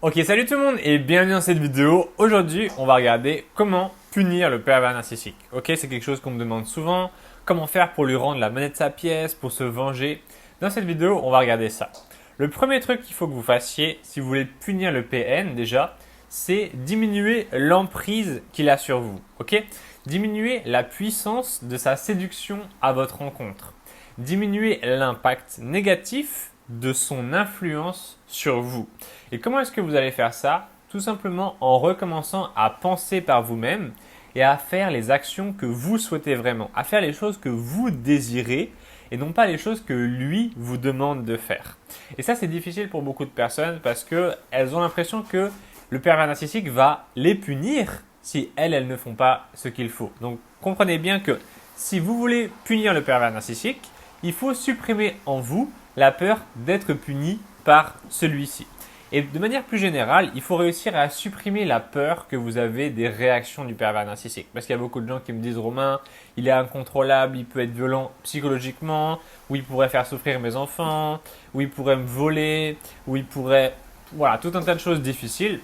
Ok, salut tout le monde et bienvenue dans cette vidéo. Aujourd'hui, on va regarder comment punir le pervers narcissique. Ok, c'est quelque chose qu'on me demande souvent. Comment faire pour lui rendre la monnaie de sa pièce, pour se venger. Dans cette vidéo, on va regarder ça. Le premier truc qu'il faut que vous fassiez, si vous voulez punir le PN déjà, c'est diminuer l'emprise qu'il a sur vous. Ok, diminuer la puissance de sa séduction à votre rencontre. Diminuer l'impact négatif de son influence sur vous. Et comment est-ce que vous allez faire ça? Tout simplement en recommençant à penser par vous-même et à faire les actions que vous souhaitez vraiment, à faire les choses que vous désirez et non pas les choses que lui vous demande de faire. Et ça, c'est difficile pour beaucoup de personnes parce qu'elles ont l'impression que le pervers narcissique va les punir si elles ne font pas ce qu'il faut. Donc comprenez bien que si vous voulez punir le pervers narcissique, il faut supprimer en vous la peur d'être puni par celui-ci. Et de manière plus générale, il faut réussir à supprimer la peur que vous avez des réactions du pervers narcissique. Parce qu'il y a beaucoup de gens qui me disent Romain, il est incontrôlable, il peut être violent psychologiquement, ou il pourrait faire souffrir mes enfants, ou il pourrait me voler, ou il pourrait... Voilà, tout un tas de choses difficiles.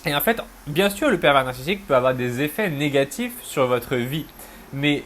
Et en fait, bien sûr, le pervers narcissique peut avoir des effets négatifs sur votre vie. Mais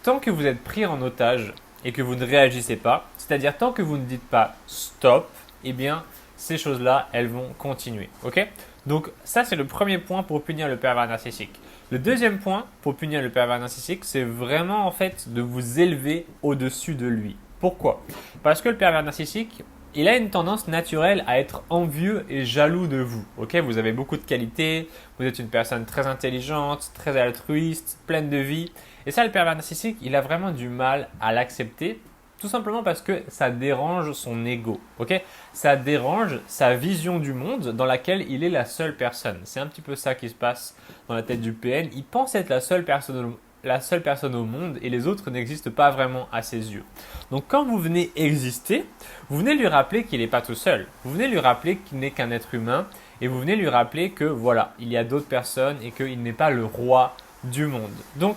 tant que vous êtes pris en otage et que vous ne réagissez pas, c'est-à-dire tant que vous ne dites pas stop, eh bien, ces choses-là, elles vont continuer. Ok? Donc ça, c'est le premier point pour punir le pervers narcissique. Le deuxième point pour punir le pervers narcissique, c'est vraiment en fait de vous élever au-dessus de lui. Pourquoi? Parce que le pervers narcissique, il a une tendance naturelle à être envieux et jaloux de vous. Ok, vous avez beaucoup de qualités, vous êtes une personne très intelligente, très altruiste, pleine de vie. Et ça, le pervers narcissique, il a vraiment du mal à l'accepter, tout simplement parce que ça dérange son ego. Ok, ça dérange sa vision du monde dans laquelle il est la seule personne. C'est un petit peu ça qui se passe dans la tête du PN. Il pense être la seule personne au monde et les autres n'existent pas vraiment à ses yeux. Donc quand vous venez exister, vous venez lui rappeler qu'il n'est pas tout seul. Vous venez lui rappeler qu'il n'est qu'un être humain et vous venez lui rappeler que voilà, il y a d'autres personnes et qu'il n'est pas le roi du monde. Donc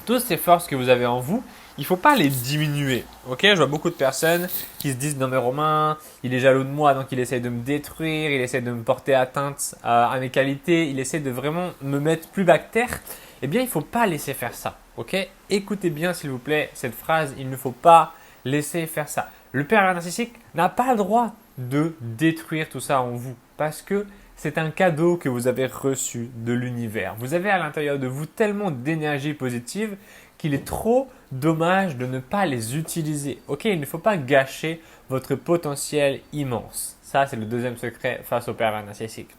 toutes ces forces que vous avez en vous, il ne faut pas les diminuer. Ok, je vois beaucoup de personnes qui se disent non mais Romain, il est jaloux de moi donc il essaie de me détruire, il essaie de me porter atteinte à mes qualités, il essaie de vraiment me mettre plus bas que terre. Eh bien, il ne faut pas laisser faire ça. Ok, écoutez bien s'il vous plaît cette phrase, il ne faut pas laisser faire ça. Le pervers narcissique n'a pas le droit de détruire tout ça en vous parce que c'est un cadeau que vous avez reçu de l'univers. Vous avez à l'intérieur de vous tellement d'énergie positive qu'il est trop dommage de ne pas les utiliser. Ok, il ne faut pas gâcher votre potentiel immense. Ça, c'est le deuxième secret face au pervers narcissique.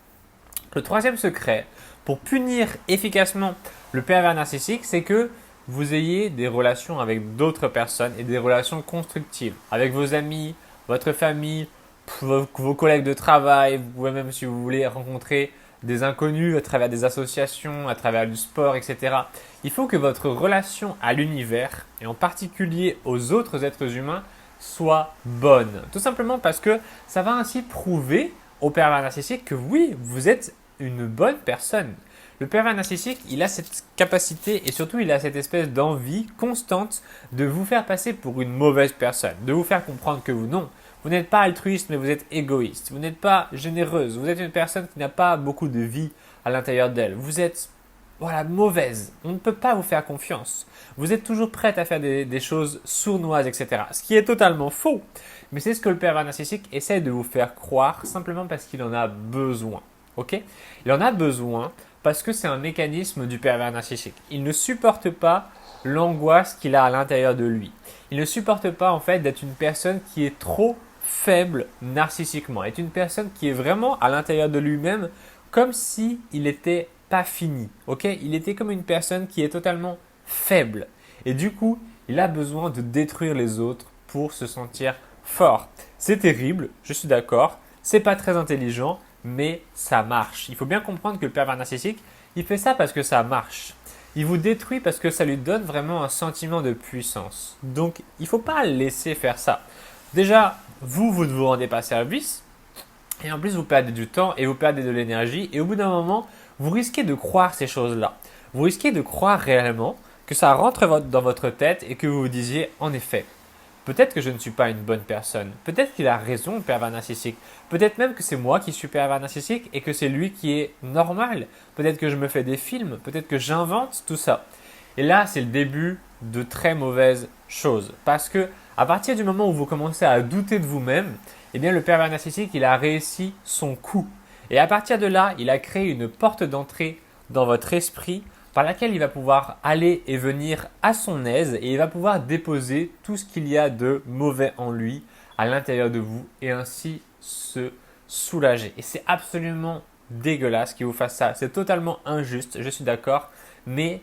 Le troisième secret pour punir efficacement le pervers narcissique, c'est que vous ayez des relations avec d'autres personnes et des relations constructives avec vos amis, votre famille, vos collègues de travail. Vous pouvez même, si vous voulez, rencontrer des inconnus à travers des associations, à travers du sport, etc. Il faut que votre relation à l'univers, et en particulier aux autres êtres humains, soit bonne. Tout simplement parce que ça va ainsi prouver au pervers narcissique que oui, vous êtes une bonne personne. Le pervers narcissique, il a cette capacité et surtout il a cette espèce d'envie constante de vous faire passer pour une mauvaise personne, de vous faire comprendre que vous n'êtes pas altruiste mais vous êtes égoïste, vous n'êtes pas généreuse, vous êtes une personne qui n'a pas beaucoup de vie à l'intérieur d'elle, vous êtes voilà, mauvaise, on ne peut pas vous faire confiance, vous êtes toujours prête à faire des choses sournoises, etc. Ce qui est totalement faux, mais c'est ce que le pervers narcissique essaie de vous faire croire simplement parce qu'il en a besoin. Ok? Il en a besoin parce que c'est un mécanisme du pervers narcissique. Il ne supporte pas l'angoisse qu'il a à l'intérieur de lui. Il ne supporte pas en fait d'être une personne qui est trop faible narcissiquement, être une personne qui est vraiment à l'intérieur de lui-même comme si il n'était pas fini. Ok? Il était comme une personne qui est totalement faible. Et du coup, il a besoin de détruire les autres pour se sentir fort. C'est terrible, je suis d'accord. C'est pas très intelligent, mais ça marche. Il faut bien comprendre que le pervers narcissique, il fait ça parce que ça marche. Il vous détruit parce que ça lui donne vraiment un sentiment de puissance. Donc, il ne faut pas laisser faire ça. Déjà, vous ne vous rendez pas service. Et en plus, vous perdez du temps et vous perdez de l'énergie. Et au bout d'un moment, vous risquez de croire ces choses-là. Vous risquez de croire réellement que ça rentre dans votre tête et que vous vous disiez, en effet, Peut-être que je ne suis pas une bonne personne. Peut-être qu'il a raison, le pervers narcissique. Peut-être même que c'est moi qui suis pervers narcissique et que c'est lui qui est normal. Peut-être que je me fais des films. Peut-être que j'invente tout ça. Et là, c'est le début de très mauvaises choses. Parce que à partir du moment où vous commencez à douter de vous-même, eh bien le pervers narcissique, il a réussi son coup. Et à partir de là, il a créé une porte d'entrée dans votre esprit par laquelle il va pouvoir aller et venir à son aise et il va pouvoir déposer tout ce qu'il y a de mauvais en lui à l'intérieur de vous et ainsi se soulager. Et c'est absolument dégueulasse qu'il vous fasse ça. C'est totalement injuste, je suis d'accord, mais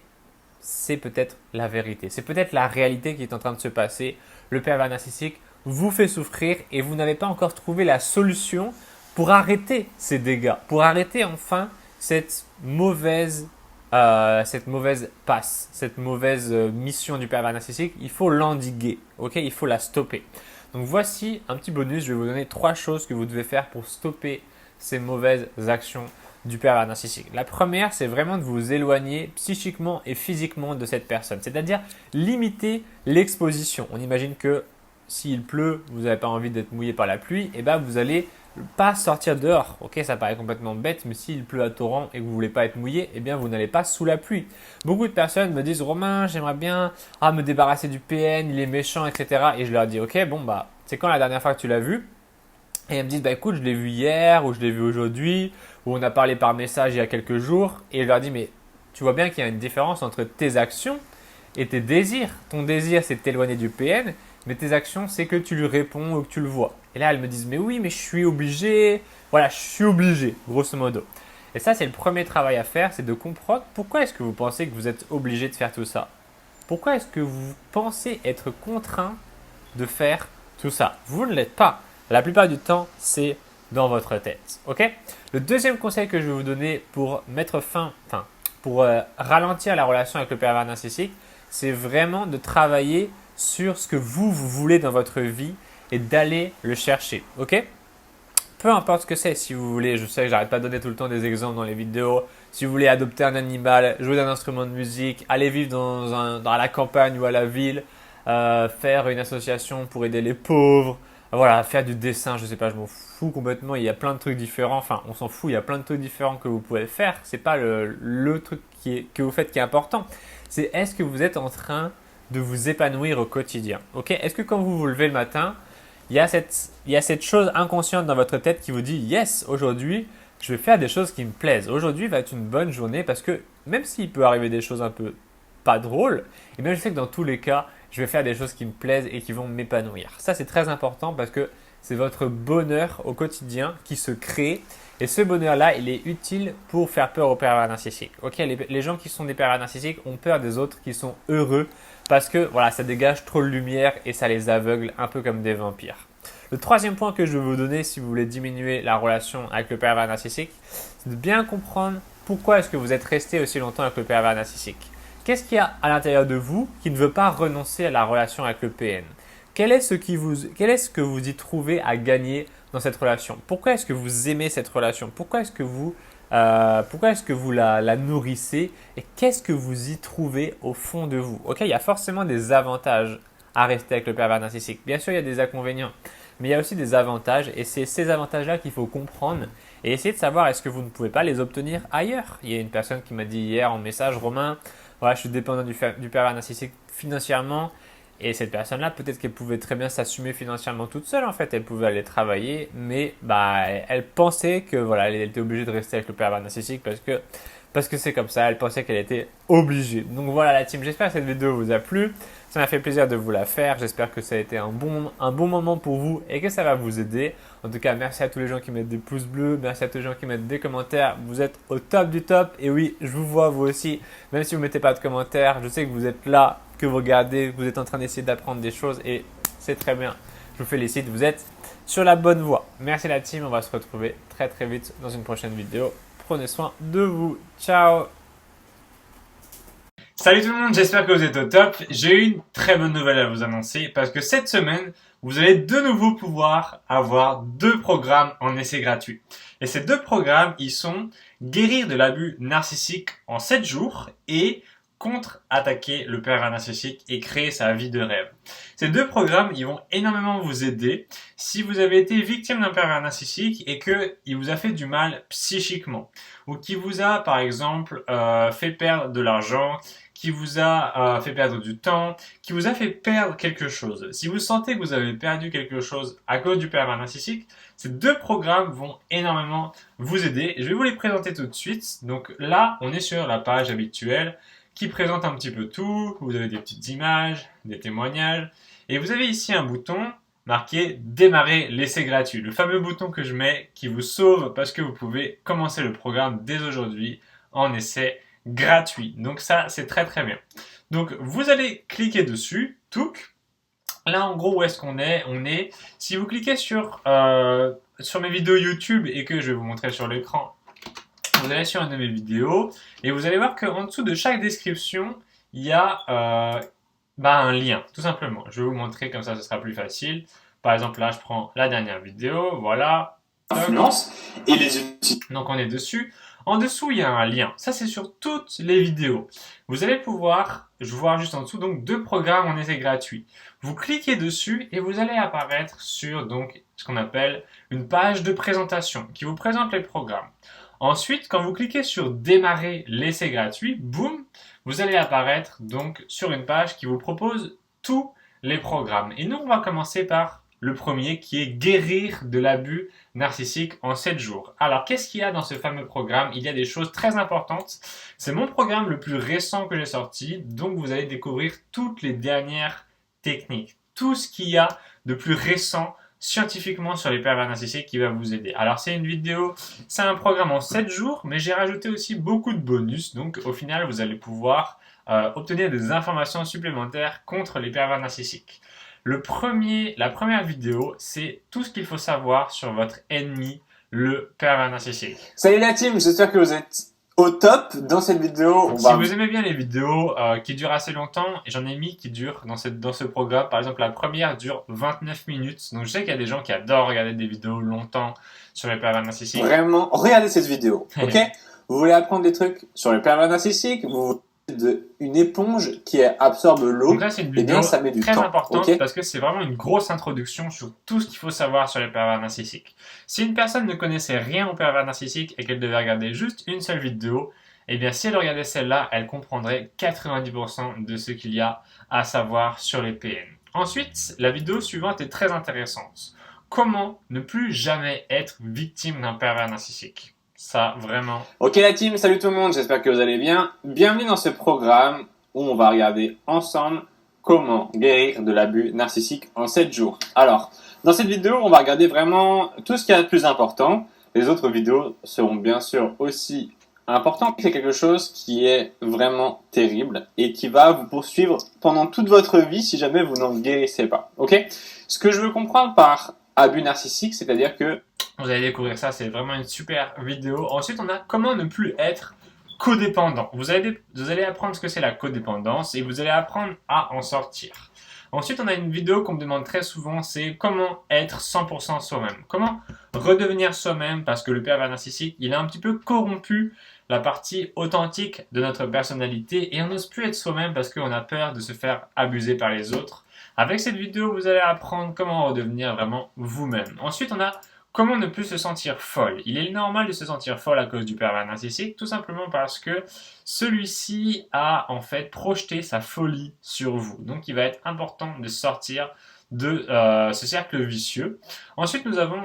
c'est peut-être la vérité. C'est peut-être la réalité qui est en train de se passer. Le pervers narcissique vous fait souffrir et vous n'avez pas encore trouvé la solution pour arrêter ces dégâts, pour arrêter enfin cette mauvaise passe, cette mauvaise mission du pervers narcissique. Il faut l'endiguer, ok? Il faut la stopper. Donc voici un petit bonus, je vais vous donner 3 choses que vous devez faire pour stopper ces mauvaises actions du pervers narcissique. La première, c'est vraiment de vous éloigner psychiquement et physiquement de cette personne, c'est-à-dire limiter l'exposition. On imagine que s'il pleut, vous n'avez pas envie d'être mouillé par la pluie, et ben vous allez pas sortir dehors. Ok, ça paraît complètement bête, mais s'il pleut à torrent et que vous voulez pas être mouillé, eh bien vous n'allez pas sous la pluie. Beaucoup de personnes me disent Romain, j'aimerais bien me débarrasser du PN, il est méchant, etc. Et je leur dis ok, bon bah c'est quand la dernière fois que tu l'as vu? Et elles me disent bah écoute, je l'ai vu hier ou je l'ai vu aujourd'hui ou on a parlé par message il y a quelques jours. Et je leur dis mais tu vois bien qu'il y a une différence entre tes actions et tes désirs. Ton désir c'est de t'éloigner du PN, mais tes actions c'est que tu lui réponds ou que tu le vois. Et là elles me disent mais oui mais je suis obligé, voilà je suis obligé grosso modo. Et ça c'est le premier travail à faire, c'est de comprendre pourquoi est-ce que vous pensez que vous êtes obligé de faire tout ça. Pourquoi est-ce que vous pensez être contraint de faire tout ça? Vous ne l'êtes pas. La plupart du temps, c'est dans votre tête. Ok? Le deuxième conseil que je vais vous donner pour mettre pour ralentir la relation avec le pervers narcissique, c'est vraiment de travailler sur ce que vous voulez dans votre vie et d'aller le chercher. Ok? Peu importe ce que c'est, si vous voulez, je sais que j'arrête pas de donner tout le temps des exemples dans les vidéos. Si vous voulez adopter un animal, jouer d'un instrument de musique, aller vivre dans la campagne ou à la ville, faire une association pour aider les pauvres, voilà, faire du dessin, je sais pas, je m'en fous complètement. Il y a plein de trucs différents. Enfin, on s'en fout. Il y a plein de trucs différents que vous pouvez faire. C'est pas le truc que vous faites qui est important. C'est est-ce que vous êtes en train de vous épanouir au quotidien. Ok? Est-ce que quand vous vous levez le matin, il y a cette chose inconsciente dans votre tête qui vous dit yes, aujourd'hui, je vais faire des choses qui me plaisent. Aujourd'hui va être une bonne journée parce que même s'il peut arriver des choses un peu pas drôles, eh bien je sais que dans tous les cas, je vais faire des choses qui me plaisent et qui vont m'épanouir. Ça, c'est très important parce que c'est votre bonheur au quotidien qui se crée. Et ce bonheur-là, il est utile pour faire peur aux pervers narcissiques. Ok, les gens qui sont des pervers narcissiques ont peur des autres qui sont heureux parce que voilà, ça dégage trop de lumière et ça les aveugle un peu comme des vampires. Le troisième point que je vais vous donner si vous voulez diminuer la relation avec le pervers narcissique, c'est de bien comprendre pourquoi est-ce que vous êtes resté aussi longtemps avec le pervers narcissique. Qu'est-ce qu'il y a à l'intérieur de vous qui ne veut pas renoncer à la relation avec le PN? Quel est ce que vous y trouvez à gagner dans cette relation? Pourquoi est-ce que vous aimez cette relation? Pourquoi est-ce que vous la nourrissez? Et qu'est-ce que vous y trouvez au fond de vous? Ok, il y a forcément des avantages à rester avec le pervers narcissique. Bien sûr, il y a des inconvénients, mais il y a aussi des avantages et c'est ces avantages-là qu'il faut comprendre et essayer de savoir est-ce que vous ne pouvez pas les obtenir ailleurs. Il y a une personne qui m'a dit hier en message, Romain, voilà, je suis dépendant du pervers narcissique financièrement. Et cette personne-là, peut-être qu'elle pouvait très bien s'assumer financièrement toute seule en fait. Elle pouvait aller travailler, mais elle pensait que voilà, elle était obligée de rester avec le pervers narcissique parce que c'est comme ça. Elle pensait qu'elle était obligée. Donc voilà la team. J'espère que cette vidéo vous a plu. Ça m'a fait plaisir de vous la faire. J'espère que ça a été un bon moment pour vous et que ça va vous aider. En tout cas, merci à tous les gens qui mettent des pouces bleus. Merci à tous les gens qui mettent des commentaires. Vous êtes au top du top. Et oui, je vous vois vous aussi. Même si vous ne mettez pas de commentaires, je sais que vous êtes là, que vous regardez, que vous êtes en train d'essayer d'apprendre des choses et c'est très bien. Je vous félicite. Vous êtes sur la bonne voie. Merci la team. On va se retrouver très très vite dans une prochaine vidéo. Prenez soin de vous. Ciao! Salut tout le monde, j'espère que vous êtes au top. J'ai une très bonne nouvelle à vous annoncer parce que cette semaine, vous allez de nouveau pouvoir avoir 2 programmes en essai gratuit. Et ces 2 programmes, ils sont guérir de l'abus narcissique en 7 jours et contre-attaquer le pervers narcissique et créer sa vie de rêve. Ces deux programmes, ils vont énormément vous aider si vous avez été victime d'un pervers narcissique et qu'il vous a fait du mal psychiquement ou qui vous a, par exemple, fait perdre de l'argent, qui vous a fait perdre du temps, qui vous a fait perdre quelque chose. Si vous sentez que vous avez perdu quelque chose à cause du pervers narcissique, ces deux programmes vont énormément vous aider. Je vais vous les présenter tout de suite. Donc là, on est sur la page habituelle qui présente un petit peu tout. Vous avez des petites images, des témoignages. Et vous avez ici un bouton marqué démarrer l'essai gratuit. Le fameux bouton que je mets qui vous sauve parce que vous pouvez commencer le programme dès aujourd'hui en essai gratuit. Donc ça, c'est très très bien. Donc vous allez cliquer dessus, touc. Là, en gros, où est-ce qu'on est? On est, si vous cliquez sur mes vidéos YouTube et que je vais vous montrer sur l'écran, vous allez sur une de mes vidéos et vous allez voir qu'en dessous de chaque description, il y a un lien, tout simplement. Je vais vous montrer comme ça, ce sera plus facile. Par exemple, là, je prends la dernière vidéo, voilà. Influence et les outils. Donc, on est dessus. En dessous, il y a un lien. Ça, c'est sur toutes les vidéos. Vous allez pouvoir, je vois juste en dessous, donc deux programmes en essai gratuit. Vous cliquez dessus et vous allez apparaître sur donc ce qu'on appelle une page de présentation qui vous présente les programmes. Ensuite, quand vous cliquez sur démarrer l'essai gratuit, boum, vous allez apparaître donc sur une page qui vous propose tous les programmes. Et nous, on va commencer par le premier qui est guérir de l'abus narcissique en 7 jours. Alors, qu'est-ce qu'il y a dans ce fameux programme? Il y a des choses très importantes. C'est mon programme le plus récent que j'ai sorti, donc vous allez découvrir toutes les dernières techniques, tout ce qu'il y a de plus récent scientifiquement sur les pervers narcissiques qui va vous aider. Alors, c'est une vidéo, c'est un programme en 7 jours, mais j'ai rajouté aussi beaucoup de bonus, donc au final, vous allez pouvoir obtenir des informations supplémentaires contre les pervers narcissiques. La première vidéo, c'est tout ce qu'il faut savoir sur votre ennemi, le pervers narcissique. Salut la team, j'espère que vous êtes au top. Dans cette vidéo, Si vous aimez bien les vidéos qui durent assez longtemps, j'en ai mis qui durent dans ce programme. Par exemple, la première dure 29 minutes. Donc je sais qu'il y a des gens qui adorent regarder des vidéos longtemps sur les pervers narcissiques. Vraiment, regardez cette vidéo, ok? Vous voulez apprendre des trucs sur les pervers narcissiques, vous une éponge qui absorbe l'eau. Donc là, c'est une vidéo ça met du très temps, importante okay? parce que c'est vraiment une grosse introduction sur tout ce qu'il faut savoir sur les pervers narcissiques. Si une personne ne connaissait rien aux pervers narcissiques et qu'elle devait regarder juste une seule vidéo, eh bien, si elle regardait celle-là, elle comprendrait 90% de ce qu'il y a à savoir sur les PN. Ensuite, la vidéo suivante est très intéressante. Comment ne plus jamais être victime d'un pervers narcissique? Ça, vraiment. Ok la team, salut tout le monde, j'espère que vous allez bien. Bienvenue dans ce programme où on va regarder ensemble comment guérir de l'abus narcissique en 7 jours. Alors, dans cette vidéo, on va regarder vraiment tout ce qu'il y a de plus important. Les autres vidéos seront bien sûr aussi importantes. C'est quelque chose qui est vraiment terrible et qui va vous poursuivre pendant toute votre vie si jamais vous n'en guérissez pas. Ok? Ce que je veux comprendre par abus narcissique, c'est-à-dire que vous allez découvrir ça, c'est vraiment une super vidéo. Ensuite, on a comment ne plus être codépendant. Vous allez apprendre ce que c'est la codépendance et vous allez apprendre à en sortir. Ensuite, on a une vidéo qu'on me demande très souvent, c'est comment être 100% soi-même. Comment redevenir soi-même parce que le pervers narcissique, il a un petit peu corrompu la partie authentique de notre personnalité et on n'ose plus être soi-même parce qu'on a peur de se faire abuser par les autres. Avec cette vidéo, vous allez apprendre comment redevenir vraiment vous-même. Ensuite, on a comment ne plus se sentir folle? Il est normal de se sentir folle à cause du pervers narcissique, tout simplement parce que celui-ci a en fait projeté sa folie sur vous. Donc il va être important de sortir de ce cercle vicieux. Ensuite, nous avons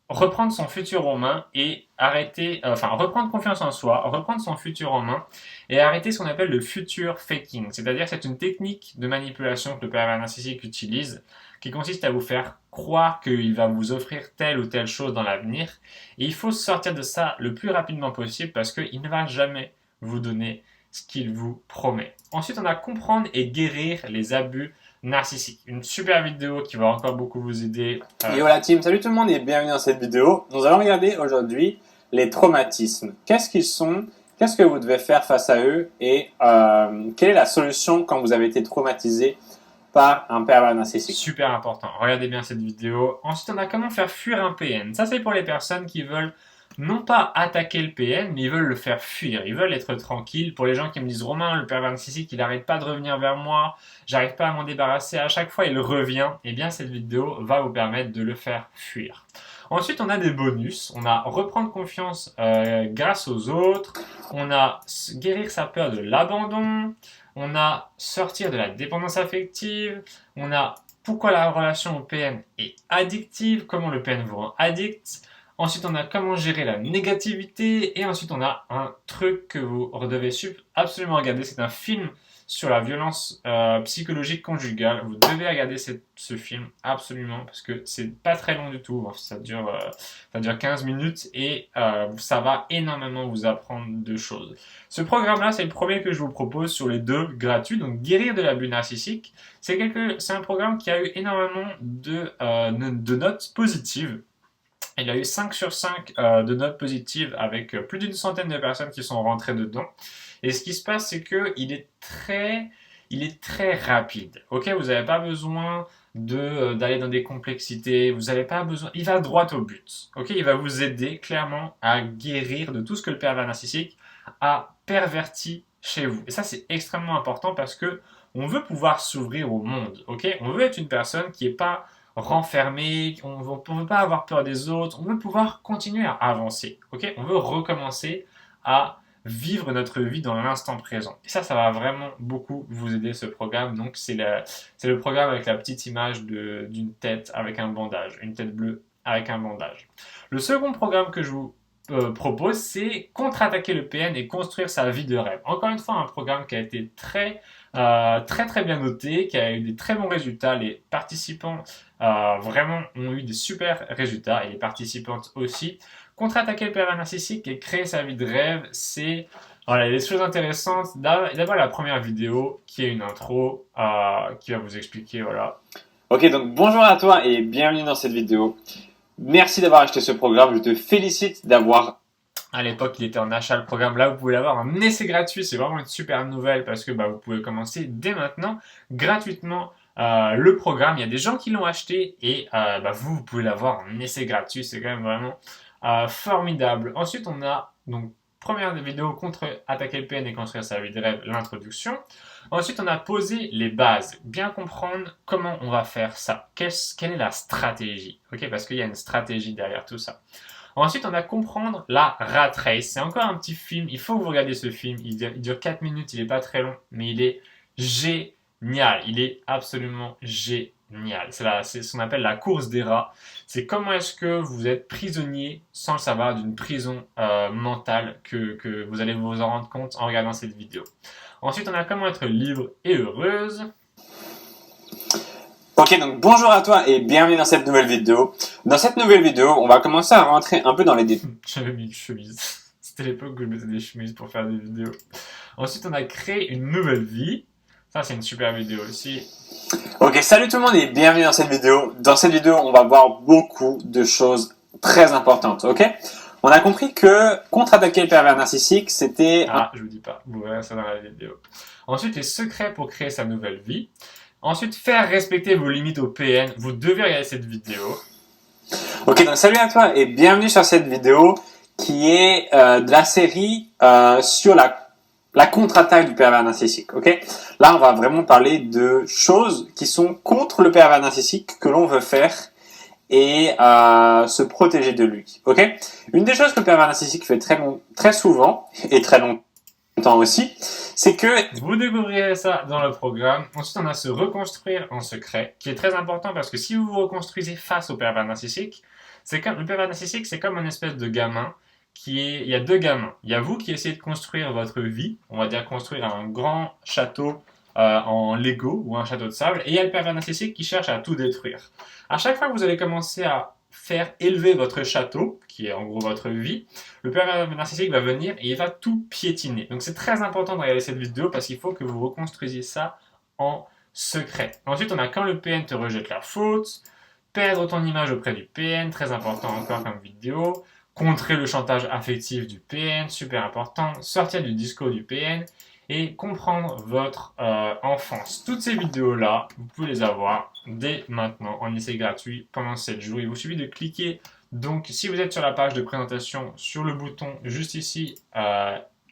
reprendre son futur en main et reprendre confiance en soi, reprendre son futur en main et arrêter ce qu'on appelle le future faking. C'est-à-dire que c'est une technique de manipulation que le pervers narcissique utilise qui consiste à vous faire croire qu'il va vous offrir telle ou telle chose dans l'avenir. Et il faut sortir de ça le plus rapidement possible parce qu'il ne va jamais vous donner ce qu'il vous promet. Ensuite, on a comprendre et guérir les abus narcissiques. Une super vidéo qui va encore beaucoup vous aider. Yo la team, salut tout le monde et bienvenue dans cette vidéo. Nous allons regarder aujourd'hui les traumatismes. Qu'est-ce qu'ils sont? Qu'est-ce que vous devez faire face à eux? Et quelle est la solution quand vous avez été traumatisé par un pervers narcissique? Super important. Regardez bien cette vidéo. Ensuite, on a comment faire fuir un PN. Ça, c'est pour les personnes qui veulent non pas attaquer le PN, mais ils veulent le faire fuir. Ils veulent être tranquilles. Pour les gens qui me disent Romain, le pervers narcissique, il n'arrête pas de revenir vers moi, j'arrive pas à m'en débarrasser, à chaque fois il revient, eh bien cette vidéo va vous permettre de le faire fuir. Ensuite, on a des bonus. On a reprendre confiance grâce aux autres. On a guérir sa peur de l'abandon. On a sortir de la dépendance affective. On a pourquoi la relation au PN est addictive, comment le PN vous rend addict. Ensuite, on a comment gérer la négativité. Et ensuite, on a un truc que vous devez absolument regarder. C'est un film sur la violence psychologique conjugale. Vous devez regarder ce film absolument parce que c'est pas très long du tout. Ça dure 15 minutes et ça va énormément vous apprendre de choses. Ce programme-là, c'est le premier que je vous propose sur les deux gratuits. Donc, guérir de l'abus narcissique, c'est un programme qui a eu énormément de notes positives. Il a eu 5 sur 5 de notes positives avec plus d'une centaine de personnes qui sont rentrées dedans. Et ce qui se passe, c'est qu'il est très rapide. Ok, vous n'avez pas besoin d'aller dans des complexités. Vous n'avez pas besoin. Il va droit au but. Ok, il va vous aider clairement à guérir de tout ce que le pervers narcissique a perverti chez vous. Et ça, c'est extrêmement important parce que on veut pouvoir s'ouvrir au monde. Ok, on veut être une personne qui n'est pas renfermé, on ne veut pas avoir peur des autres, on veut pouvoir continuer à avancer, ok? On veut recommencer à vivre notre vie dans l'instant présent. Et ça va vraiment beaucoup vous aider ce programme. Donc c'est le programme avec la petite image d'une tête avec un bandage, une tête bleue avec un bandage. Le second programme que je vous propose, c'est contre-attaquer le PN et construire sa vie de rêve. Encore une fois, un programme qui a été très bien noté, qui a eu des très bons résultats. Les participants vraiment ont eu des super résultats et les participantes aussi. Contre-attaquer le pervers narcissique et créer sa vie de rêve, voilà, il y a des choses intéressantes. D'abord la première vidéo qui est une intro qui va vous expliquer, voilà. Ok, donc bonjour à toi et bienvenue dans cette vidéo. Merci d'avoir acheté ce programme, je te félicite d'avoir... À l'époque, il était en achat le programme. Là, vous pouvez l'avoir en essai gratuit. C'est vraiment une super nouvelle parce que vous pouvez commencer dès maintenant gratuitement le programme. Il y a des gens qui l'ont acheté et vous pouvez l'avoir en essai gratuit. C'est quand même vraiment formidable. Ensuite, on a donc première vidéo contre attaquer le PN et construire sa vie de rêve, l'introduction. Ensuite, on a posé les bases, bien comprendre comment on va faire ça. Quelle est la stratégie, ok? Parce qu'il y a une stratégie derrière tout ça. Ensuite, on va comprendre la rat race. C'est encore un petit film. Il faut que vous regardiez ce film. Il dure 4 minutes. Il n'est pas très long, mais il est génial. Il est absolument génial. C'est ce qu'on appelle la course des rats. C'est comment est-ce que vous êtes prisonnier sans le savoir d'une prison mentale que vous allez vous en rendre compte en regardant cette vidéo. Ensuite, on a comment être libre et heureuse. Ok, donc bonjour à toi et bienvenue dans cette nouvelle vidéo. Dans cette nouvelle vidéo, on va commencer à rentrer un peu dans les détails. J'avais mis une chemise. C'était l'époque où je mettais des chemises pour faire des vidéos. Ensuite, on a créé une nouvelle vie. Ça, c'est une super vidéo aussi. Ok, salut tout le monde et bienvenue dans cette vidéo. Dans cette vidéo, on va voir beaucoup de choses très importantes, ok? On a compris que contre-attaquer le pervers narcissique, c'était... Ah, je vous dis pas. Vous verrez ça dans la vidéo. Ensuite, les secrets pour créer sa nouvelle vie. Ensuite, faire respecter vos limites au PN. Vous devez regarder cette vidéo. Ok, donc salut à toi et bienvenue sur cette vidéo qui est de la série sur la contre-attaque du pervers narcissique. Ok, là, on va vraiment parler de choses qui sont contre le pervers narcissique que l'on veut faire et se protéger de lui. Ok, une des choses que le pervers narcissique fait très souvent et très longtemps aussi, c'est que vous découvrirez ça dans le programme. Ensuite, on a se reconstruire en secret, qui est très important parce que si vous vous reconstruisez face au pervers narcissique, le pervers narcissique, c'est comme une espèce de gamin il y a deux gamins. Il y a vous qui essayez de construire votre vie, on va dire construire un grand château en Lego ou un château de sable, et il y a le pervers narcissique qui cherche à tout détruire. À chaque fois que vous allez commencer à faire élever votre château, qui est en gros votre vie, le pervers narcissique va venir et il va tout piétiner. Donc c'est très important de regarder cette vidéo parce qu'il faut que vous reconstruisiez ça en secret. Ensuite, on a quand le PN te rejette la faute, perdre ton image auprès du PN, très important encore comme vidéo, contrer le chantage affectif du PN, super important, sortir du disco du PN et comprendre votre enfance. Toutes ces vidéos-là, vous pouvez les avoir dès maintenant en essai gratuit pendant 7 jours. Il vous suffit de cliquer Donc, si vous êtes sur la page de présentation, sur le bouton juste ici,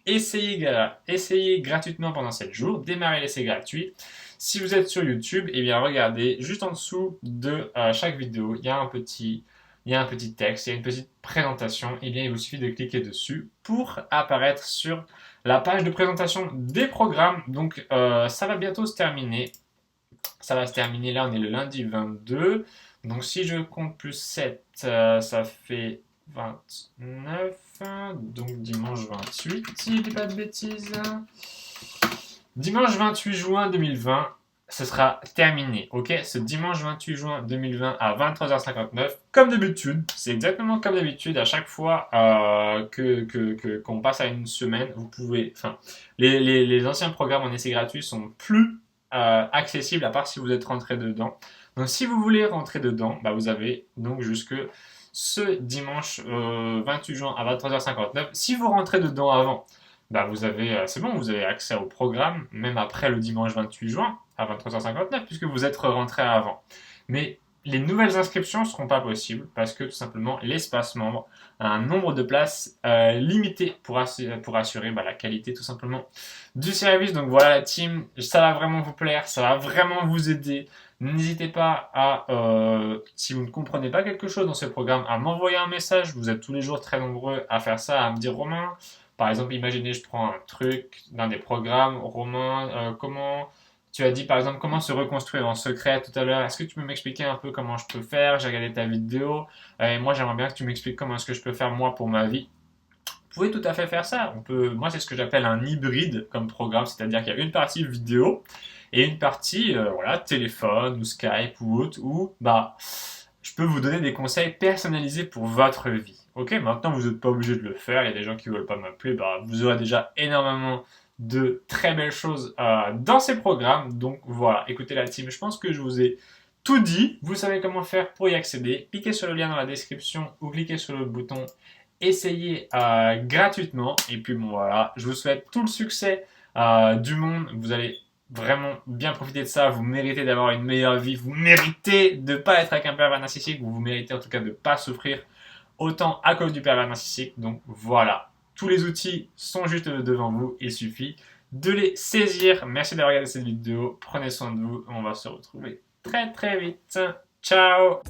essayez gratuitement pendant 7 jours, démarrez l'essai gratuit. Si vous êtes sur YouTube, eh bien regardez juste en dessous de chaque vidéo, il y a un petit texte, il y a une petite présentation. Eh bien, il vous suffit de cliquer dessus pour apparaître sur la page de présentation des programmes. Donc, ça va bientôt se terminer. Ça va se terminer là, on est le lundi 22. Donc, si je compte plus 7, ça fait 29. Donc, dimanche 28, si je dis pas de bêtises. Dimanche 28 juin 2020, ce sera terminé, ok? Ce dimanche 28 juin 2020 à 23h59, comme d'habitude, c'est exactement comme d'habitude, à chaque fois qu'on passe à une semaine, vous pouvez, enfin, les anciens programmes en essai gratuit sont plus accessibles, à part si vous êtes rentré dedans. Donc si vous voulez rentrer dedans, bah, vous avez donc jusque ce dimanche 28 juin à 23h59. Si vous rentrez dedans avant, bah vous avez, c'est bon, vous avez accès au programme, même après le dimanche 28 juin à 23h59, puisque vous êtes rentré avant. Mais les nouvelles inscriptions ne seront pas possibles parce que tout simplement l'espace membre a un nombre de places limité pour assurer la qualité tout simplement du service. Donc voilà la team, ça va vraiment vous plaire, ça va vraiment vous aider. N'hésitez pas à, si vous ne comprenez pas quelque chose dans ce programme, à m'envoyer un message. Vous êtes tous les jours très nombreux à faire ça, à me dire Romain, par exemple, imaginez, je prends un truc dans des programmes. Romain, comment tu as dit, par exemple, comment se reconstruire en secret tout à l'heure. Est-ce que tu peux m'expliquer un peu comment je peux faire? J'ai regardé ta vidéo et moi, j'aimerais bien que tu m'expliques comment est-ce que je peux faire moi pour ma vie. Vous pouvez tout à fait faire ça. Moi, c'est ce que j'appelle un hybride comme programme, c'est-à-dire qu'il y a une partie vidéo et une partie, voilà, téléphone ou Skype ou autre, où je peux vous donner des conseils personnalisés pour votre vie. Ok, maintenant vous n'êtes pas obligé de le faire. Il y a des gens qui ne veulent pas m'appeler. Vous aurez déjà énormément de très belles choses dans ces programmes. Donc voilà, écoutez la team, je pense que je vous ai tout dit. Vous savez comment faire pour y accéder. Cliquez sur le lien dans la description ou cliquez sur le bouton essayez gratuitement. Et puis bon voilà, je vous souhaite tout le succès du monde. Vous allez vraiment bien profiter de ça. Vous méritez d'avoir une meilleure vie. Vous méritez de ne pas être avec un pervers narcissique. Vous méritez en tout cas de ne pas souffrir autant à cause du pervers narcissique. Donc voilà, tous les outils sont juste devant vous. Il suffit de les saisir. Merci d'avoir regardé cette vidéo. Prenez soin de vous. On va se retrouver très très vite. Ciao!